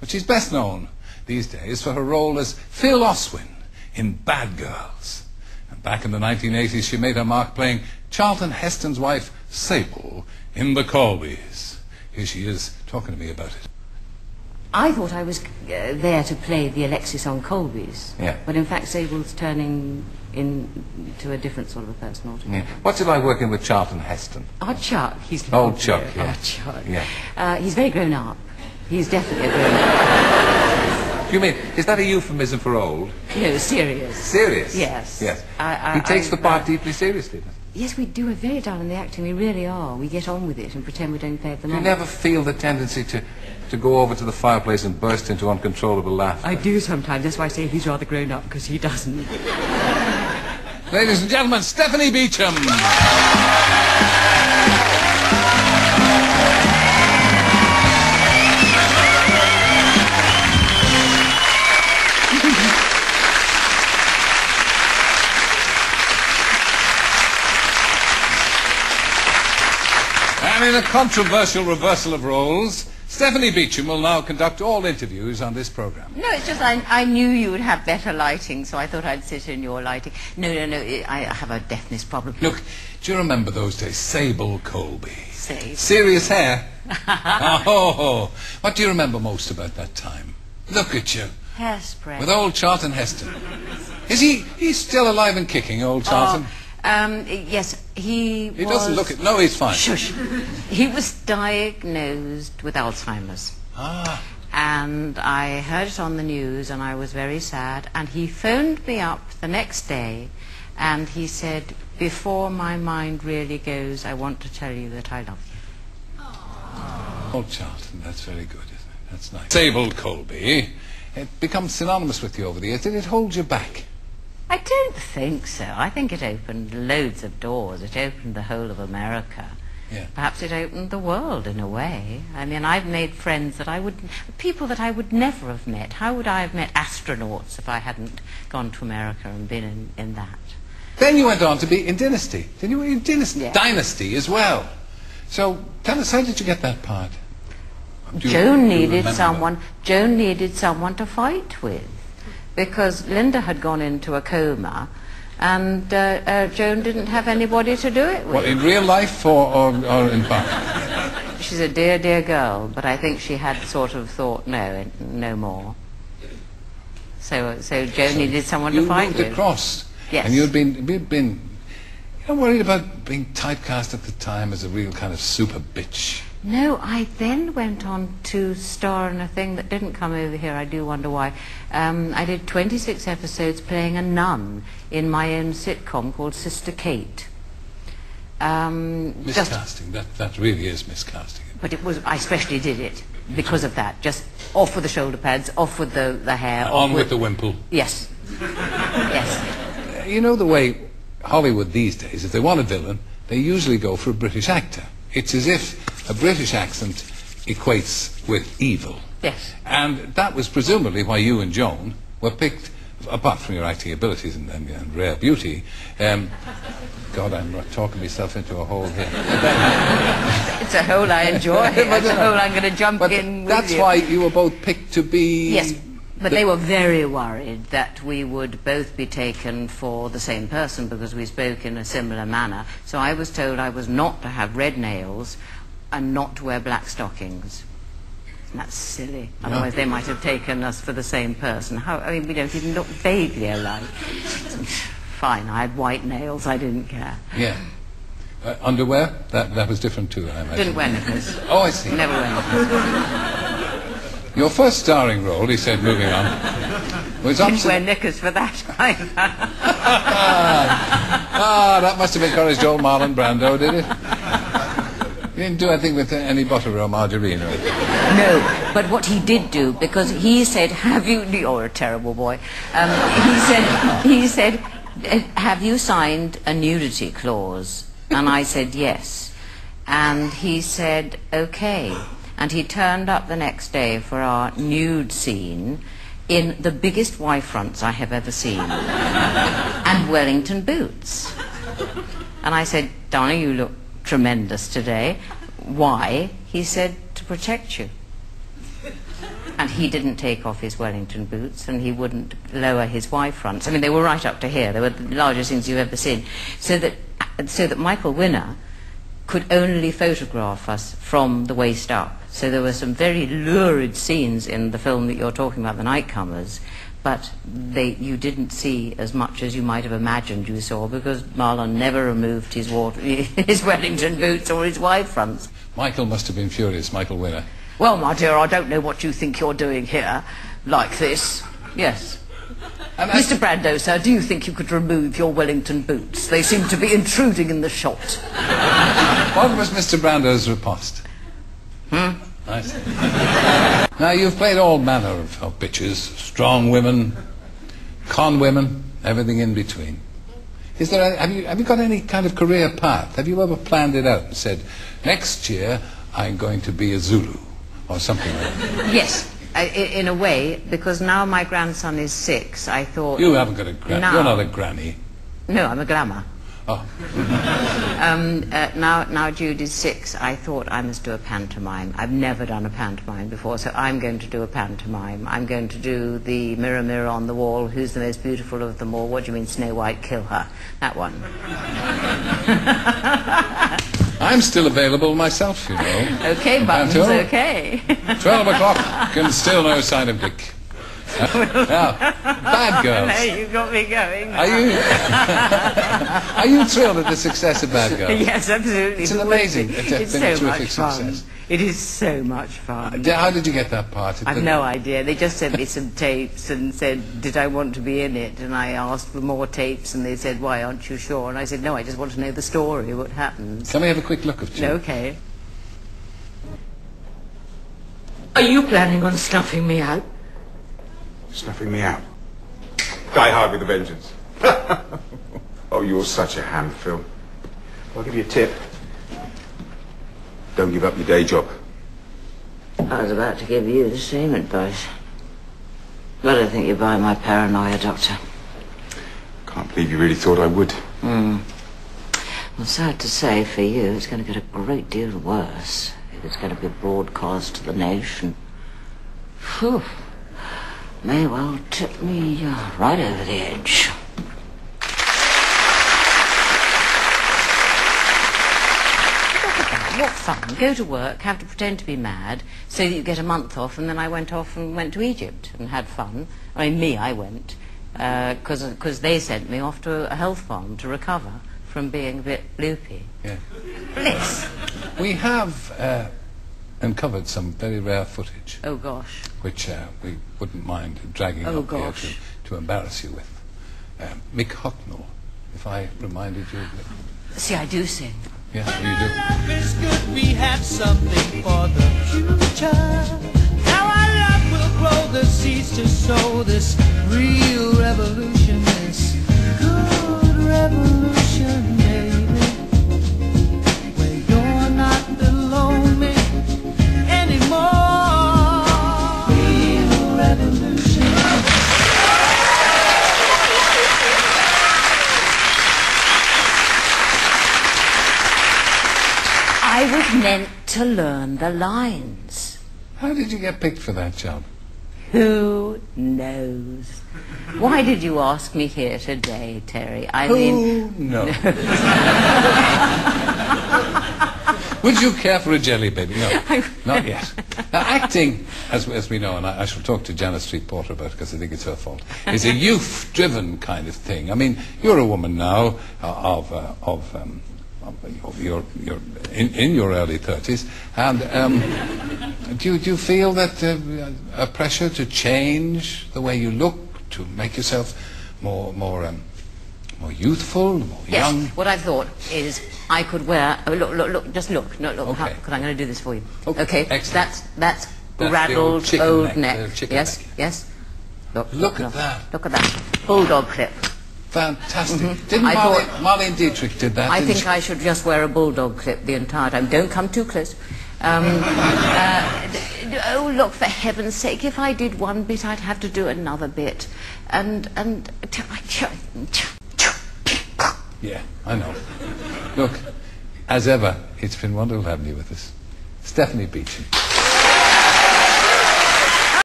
But she's best known these days for her role as Phil Oswin in Bad Girls. And back in the 1980s, she made her mark playing Charlton Heston's wife, Sable, in The Colbys. Here she is, talking to me about it. I thought I was there to play the Alexis on Colbys. Yeah. But in fact, Sable's turning into a different sort of a person altogether. Yeah. What's it like working with Charlton Heston? Oh, Chuck. He's Old Chuck, yeah. Oh, Chuck. Yeah. He's very grown up. He's definitely a grown up. You mean, is that a euphemism for old? No, serious. Serious? Yes. Yes. He takes the part deeply seriously, doesn't he? Yes, we do. We're very dull in the acting. We really are. We get on with it and pretend we don't play at the Do you moment. never feel the tendency to go over to the fireplace and burst into uncontrollable laughter? I do sometimes. That's why I say he's rather grown up, because he doesn't. Ladies and gentlemen, Stephanie Beacham. And in a controversial reversal of roles, Stephanie Beacham will now conduct all interviews on this programme. No, it's just I knew you would have better lighting, so I thought I'd sit in your lighting. No, I have a deafness problem. Look, do you remember those days? Sable Colby. Sable. Serious hair. Oh, what do you remember most about that time? Look at you. Hairspray. With old Charlton Heston. Is he's still alive and kicking, old Charlton? Yes, he was... He doesn't look it. No, he's fine. Shush. He was diagnosed with Alzheimer's. Ah. And I heard it on the news, and I was very sad. And he phoned me up the next day, and he said, before my mind really goes, I want to tell you that I love you. Old Charlton, that's very good, isn't it? That's nice. Sable Colby. It becomes synonymous with you over the years. Did it hold you back? I don't think so. I think it opened loads of doors. It opened the whole of America. Yeah. Perhaps it opened the world in a way. I mean, I've made friends that people that I would never have met. How would I have met astronauts if I hadn't gone to America and been in that? Then you went on to be in Dynasty. Then you were in Dynasty, Yeah. Dynasty as well. So tell us, how did you get that part? Joan needed someone to fight with, because Linda had gone into a coma, and Joan didn't have anybody to do it with. What, in real life or in part? She's a dear, dear girl, but I think she had sort of thought, no more. So Joan needed someone to fight with. You moved across. Yes. And you'd been worried about being typecast at the time as a real kind of super bitch. No, I then went on to star in a thing that didn't come over here. I do wonder why. I did 26 episodes playing a nun in my own sitcom called Sister Kate. Miscasting. That really is miscasting. But it was, I especially did it because of that. Just off with the shoulder pads, off with the hair. On with the wimple. Yes. Yes. You know the way Hollywood these days, if they want a villain, they usually go for a British actor. It's as if a British accent equates with evil. Yes. And that was presumably why you and Joan were picked, apart from your acting abilities and rare beauty. God, I'm talking myself into a hole here. It's a hole I enjoy. It's a hole I'm going to jump in with that's you. why you were both picked to be... Yes, but they were very worried that we would both be taken for the same person because we spoke in a similar manner. So I was told I was not to have red nails and not to wear black stockings. And that's silly. Otherwise they might have taken us for the same person. I mean, we don't even look vaguely alike. Fine, I had white nails, I didn't care. Yeah. Underwear? That was different too, I imagine. Didn't wear knickers. Oh, I see. Never wear knickers. Your first starring role, he said, moving on, was Didn't wear knickers for that either. That must have encouraged old Marlon Brando, did it? You didn't do anything with any butter or margarine or anything? No, but what he did do, because he said, have you... You're a terrible boy. He said, have you signed a nudity clause? And I said, yes. And he said, okay. And he turned up the next day for our nude scene in the biggest Y-fronts I have ever seen. And Wellington boots. And I said, darling, you look tremendous today. Why? He said, to protect you. And he didn't take off his Wellington boots, and he wouldn't lower his Y-fronts. I mean, they were right up to here. They were the largest things you've ever seen. So that Michael Winner could only photograph us from the waist up. So there were some very lurid scenes in the film that you're talking about, The Nightcomers, but you didn't see as much as you might have imagined you saw, because Marlon never removed his Wellington boots or his Y-fronts. Michael must have been furious, Michael Winner. Well, my dear, I don't know what you think you're doing here, like this. Yes. Mr. Brando, sir, do you think you could remove your Wellington boots? They seem to be intruding in the shot. What was Mr. Brando's riposte? I see. Now, you've played all manner of bitches, strong women, con women, everything in between. Have you got any kind of career path? Have you ever planned it out and said, next year I'm going to be a Zulu, or something like that? Yes. In a way, because now my grandson is 6, I thought... You haven't got a granny. Now, you're not a granny. No, I'm a glamour. Oh. Now Jude is 6, I thought I must do a pantomime. I've never done a pantomime before, so I'm going to do a pantomime. I'm going to do the mirror, mirror on the wall, who's the most beautiful of them all? What do you mean, Snow White, kill her? That one. I'm still available myself, you know. Okay, Buttons, okay. 12 o'clock, and still no sign of Dick. Now, Bad Girls. No, you got me going. Are you thrilled at the success of Bad Girls? Yes, absolutely. It's an amazing, it's been a so terrific much fun. success. It is so much fun. How did you get that part? I've no idea. They just sent me some tapes and said, did I want to be in it? And I asked for more tapes, and they said, why, aren't you sure? And I said, no, I just want to know the story, what happens. Can we have a quick look of you? Okay. Are you planning on snuffing me out? Snuffing me out? Die Hard with a Vengeance. Oh, you're such a ham, Phil. I'll give you a tip. Don't give up your day job. I was about to give you the same advice. But I think you're buying my paranoia, Doctor. Can't believe you really thought I would. Well, sad to say for you, it's going to get a great deal worse if it's going to be broadcast to the nation. Phew. May well tip me right over the edge. What fun. Go to work, have to pretend to be mad, so that you get a month off, and then I went off and went to Egypt and had fun. I mean, I went, because they sent me off to a health farm to recover from being a bit loopy. Yeah. Bliss. We have uncovered some very rare footage. Oh, gosh. Which we wouldn't mind dragging up here to embarrass you with. Mick Hucknall, if I reminded you of it. See, I do sing. Yes, you do. Life is good, we have something for the future. Now our love will grow the seeds to sow this real revolution, this good revolution, baby. Where you're not below me anymore. Real revolution. I was meant to learn the lines. How did you get picked for that job? Who knows? Why did you ask me here today, Terry? Who knows? Would you care for a jelly baby? No, not yet. Now, acting, as we know, and I shall talk to Janice Street Porter about it because I think it's her fault, is a youth-driven kind of thing. I mean, you're a woman now you're in your early 30s, and do you feel that a pressure to change the way you look, to make yourself more youthful, more young? Yes, what I thought is I could wear... Oh, look, just look. No, look, Okay. because I'm going to do this for you. Okay, excellent. That's the raddled chicken old neck, neck. the chicken Yes, neck. yes. Look at that. Look at that. Bulldog clip. Fantastic. Didn't I Marlene Dietrich did that? I didn't think she? I should just wear a bulldog clip the entire time. Don't come too close. Oh, look, for heaven's sake, if I did one bit, I'd have to do another bit. And Yeah, I know. Look, as ever, it's been wonderful having you with us. Stephanie Beacham.